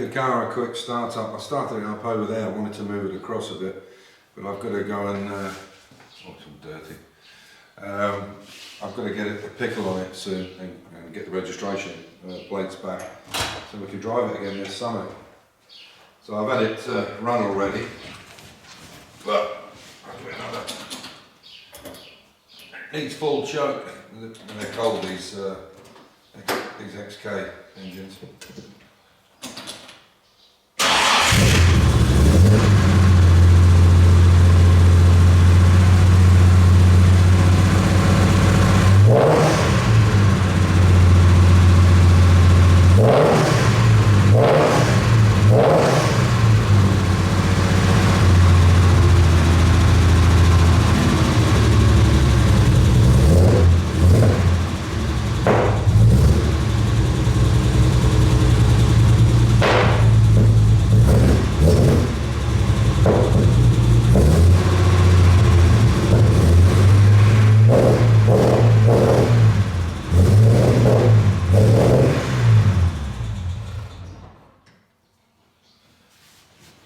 the car a quick start up. I started it up over there, I wanted to move it across a bit, but I've got to go and, oh, it's all dirty. I've got to get a pickle on it soon and get the registration plates back so we can drive it again this summer. So I've had it run already, but I'll do another. Needs full choke, and they're cold, these XK engines.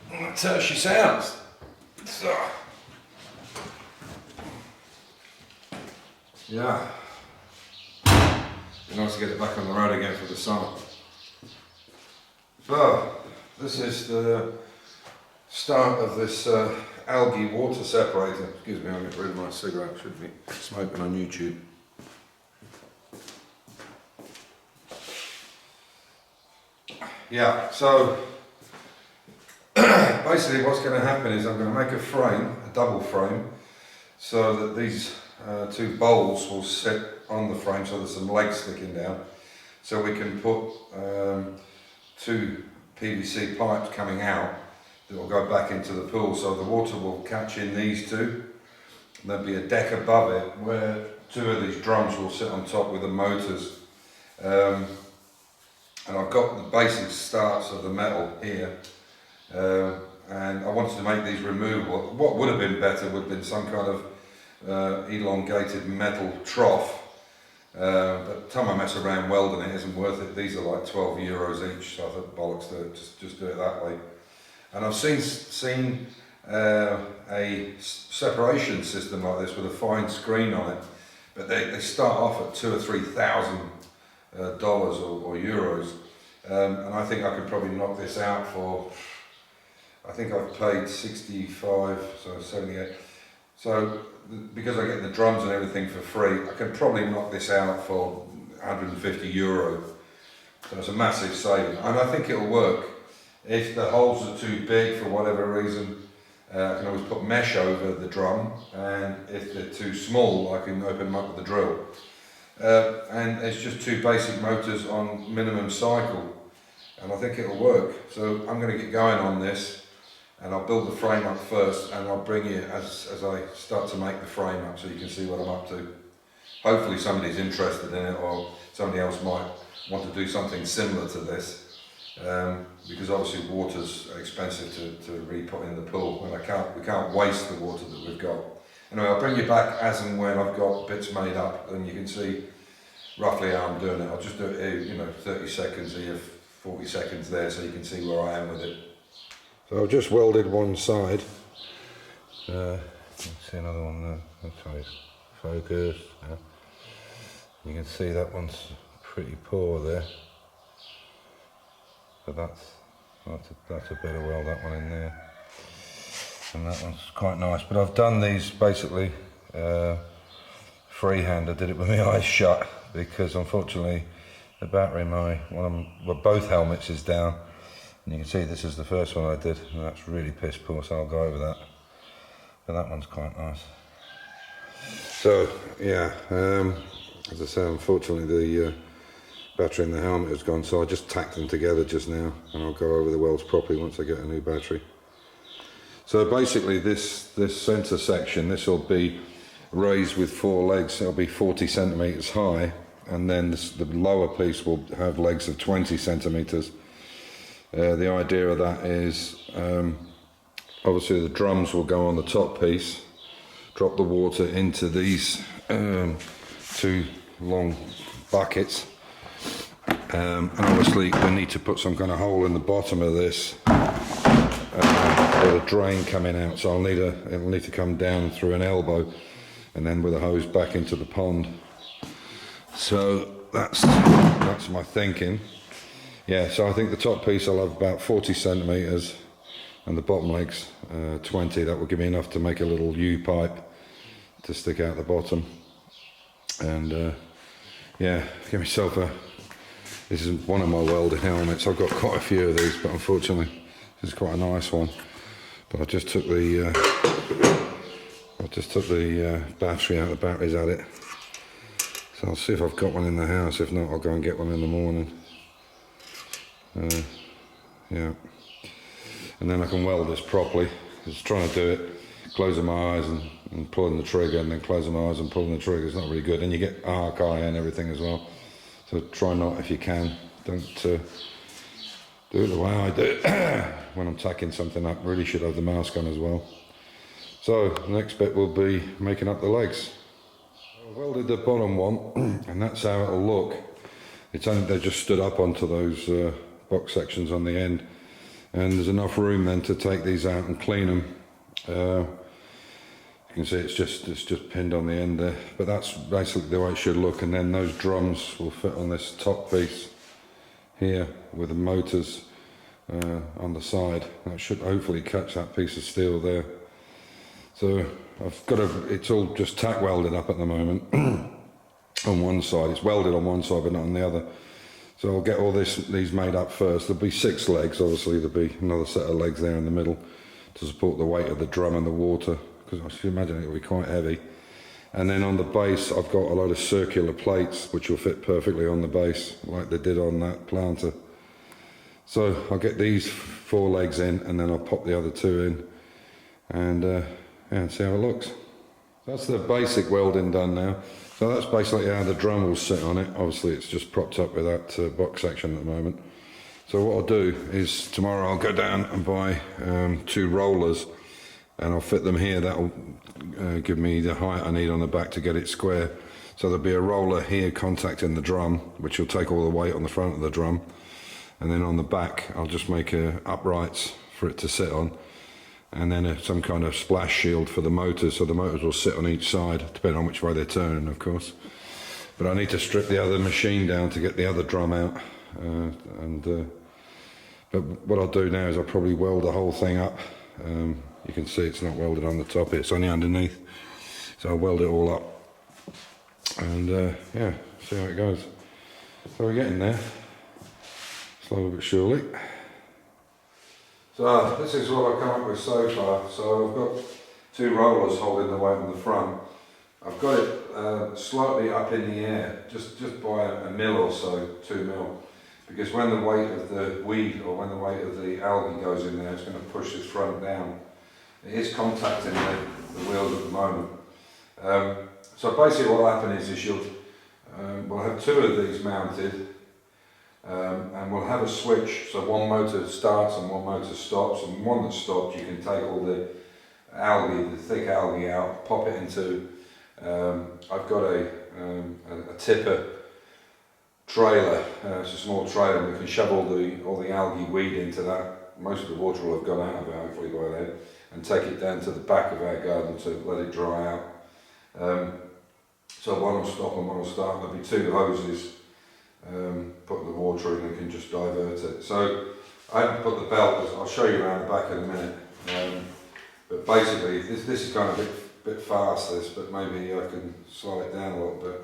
That's how she sounds. So, yeah, be nice to get it back on the road again for the summer. So, this is the start of this algae water separator. Excuse me, I'll get rid of my cigarette, should be smoking on YouTube. Yeah, so basically what's going to happen is I'm going to make a frame, a double frame, so that these two bowls will sit on the frame, so there's some legs sticking down, so we can put two PVC pipes coming out that will go back into the pool, so the water will catch in these two. There'll be a deck above it where two of these drums will sit on top with the motors. And I've got the basic starts of the metal here, and I wanted to make these removable. What would have been better would have been some kind of elongated metal trough, but the time I mess around welding it isn't worth it. These are like 12 euros each, so I thought bollocks to it, just do it that way. And I've seen a separation system like this with a fine screen on it, but they start off at $2,000 or $3,000 or euros, and I think I could probably knock this out for, I think I've paid 65, so 78. So because I get the drums and everything for free, I can probably knock this out for 150 euro. So it's a massive saving, and I think it'll work. If the holes are too big for whatever reason, I can always put mesh over the drum, and if they're too small, I can open them up with the drill. And it's just two basic motors on minimum cycle, and I think it'll work. So I'm going to get going on this, and I'll build the frame up first, and I'll bring you as I start to make the frame up so you can see what I'm up to. Hopefully somebody's interested in it, or somebody else might want to do something similar to this. Because obviously water's expensive to re-put in the pool, and we can't waste the water that we've got. Anyway, I'll bring you back as and when I've got bits made up, and you can see roughly how I'm doing it. I'll just do it here, you know, 30 seconds here, 40 seconds there, so you can see where I am with it. So I've just welded one side. Let's see another one there. That's how it's focused. You can see that one's pretty poor there. But that's a better weld, that one in there, and that one's quite nice. But I've done these basically freehand. I did it with my eyes shut because unfortunately the battery, both helmets is down, and you can see this is the first one I did, and that's really piss poor. So I'll go over that. But that one's quite nice. So yeah, as I say, unfortunately the battery in the helmet has gone, so I just tacked them together just now, and I'll go over the welds properly once I get a new battery. So basically this centre section, this will be raised with 4 legs. It'll be 40 centimetres high, and then the lower piece will have legs of 20 centimetres. The idea of that is obviously the drums will go on the top piece, drop the water into these 2 long buckets, And obviously we need to put some kind of hole in the bottom of this with a drain coming out, so it'll need to come down through an elbow and then with a hose back into the pond. So that's my thinking. Yeah, so I think the top piece I'll have about 40 centimetres and the bottom legs 20. That will give me enough to make a little U-pipe to stick out the bottom. And yeah, give myself this is one of my welding helmets. I've got quite a few of these, but unfortunately this is quite a nice one. But I just took the battery out, the batteries at it. So I'll see if I've got one in the house. If not, I'll go and get one in the morning. Yeah, and then I can weld this properly. Just trying to do it, closing my eyes and pulling the trigger, and then closing my eyes and pulling the trigger is not really good. And you get arc eye and everything as well. So try not, if you can, don't do it the way I do it when I'm tacking something up. Really should have the mask on as well. So the next bit will be making up the legs. I've welded the bottom one, and that's how it'll look. It's only they just stood up onto those box sections on the end, and there's enough room then to take these out and clean them. You can see it's just pinned on the end there, but that's basically the way it should look. And then those drums will fit on this top piece here with the motors on the side. That should hopefully catch that piece of steel there. So it's all just tack welded up at the moment. On one side, it's welded on one side but not on the other. So I'll get all these made up first. There'll be 6 legs, obviously there'll be another set of legs there in the middle to support the weight of the drum and the water, because I should imagine it'll be quite heavy. And then on the base I've got a load of circular plates which will fit perfectly on the base like they did on that planter. So I'll get these 4 legs in, and then I'll pop the other 2 in, and see how it looks. That's the basic welding done now. So that's basically how the drum will sit on it. Obviously it's just propped up with that box section at the moment. So what I'll do is tomorrow I'll go down and buy 2 rollers, and I'll fit them here. That'll give me the height I need on the back to get it square. So there'll be a roller here contacting the drum, which will take all the weight on the front of the drum, and then on the back I'll just make uprights for it to sit on, and then some kind of splash shield for the motors, so the motors will sit on each side, depending on which way they're turning, of course. But I need to strip the other machine down to get the other drum out, but what I'll do now is I'll probably weld the whole thing up. You can see it's not welded on the top, it's only underneath, so I'll weld it all up, and yeah, see how it goes. So we're getting there, slowly but surely. So this is what I've come up with so far. So I've got 2 rollers holding the weight on the front. I've got it slightly up in the air, just by a mil or so, 2 mil, because when the weight of the weed or when the weight of the algae goes in there, it's going to push this front down. It is contacting the wheels at the moment. So basically what will happen is we'll have 2 of these mounted, and we'll have a switch, so one motor starts and one motor stops, and one that stops you can take all the algae, the thick algae out, pop it into, I've got a tipper trailer, it's a small trailer, and we can shove all the algae weed into that. Most of the water will have gone out of it hopefully by then, and take it down to the back of our garden to let it dry out. So one will stop and one will start. There'll be 2 hoses, put the water in and can just divert it. So I haven't put the belt, I'll show you around the back in a minute, but basically this is kind of a bit fast this, but maybe I can slow it down a little bit.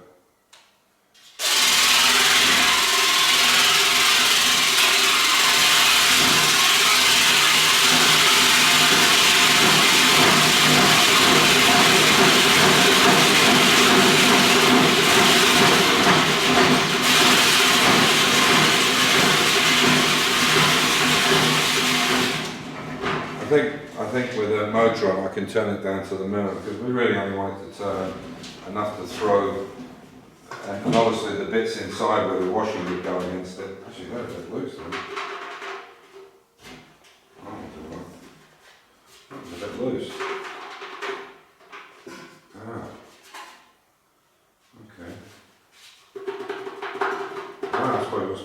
I think with a motor on I can turn it down to the minimum, because we really only want it to turn enough to throw, and obviously the bits inside where the washing would go against it. Actually, they're a bit loose then. It's a bit loose. Ah. Okay. Ah, I suppose we'll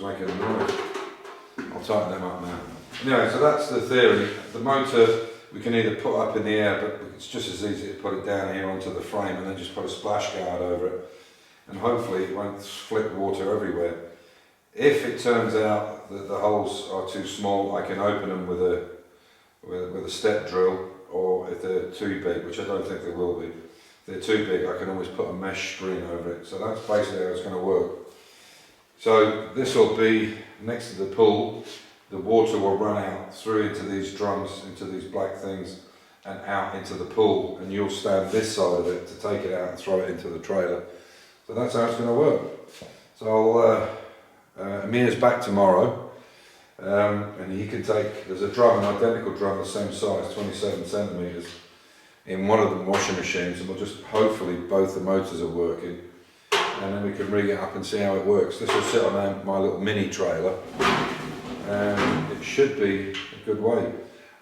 tighten them up now. Anyway, so that's the theory. The motor we can either put up in the air, but it's just as easy to put it down here onto the frame and then just put a splash guard over it, and hopefully it won't flick water everywhere. If it turns out that the holes are too small, I can open them with a step drill, or if they're too big, which I don't think they will be, if they're too big, I can always put a mesh screen over it. So that's basically how it's going to work. So this will be next to the pool. The water will run out through into these drums, into these black things, and out into the pool, and you'll stand this side of it to take it out and throw it into the trailer. So that's how it's going to work. So Amir's back tomorrow, and he can take, there's a drum, an identical drum the same size, 27 centimetres, in one of the washing machines, and we'll just, hopefully both the motors are working, and then we can rig it up and see how it works. This will sit on my little mini trailer, and it should be a good weight.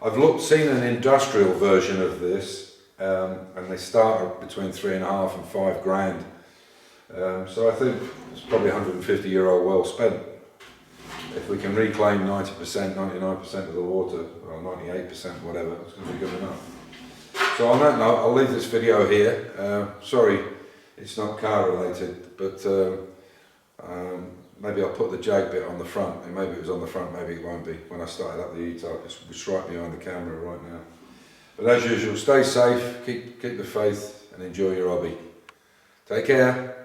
I've seen an industrial version of this, and they start at between 3.5 and 5 grand. So I think it's probably 150 € well spent. If we can reclaim 90%, 99% of the water, or 98%, whatever, it's going to be good enough. So on that note, I'll leave this video here. Sorry, it's not car related, but maybe I'll put the Jag bit on the front, and maybe it was on the front, maybe it won't be. When I started up the E-type, it's right behind the camera right now. But as usual, stay safe, keep the faith, and enjoy your hobby. Take care.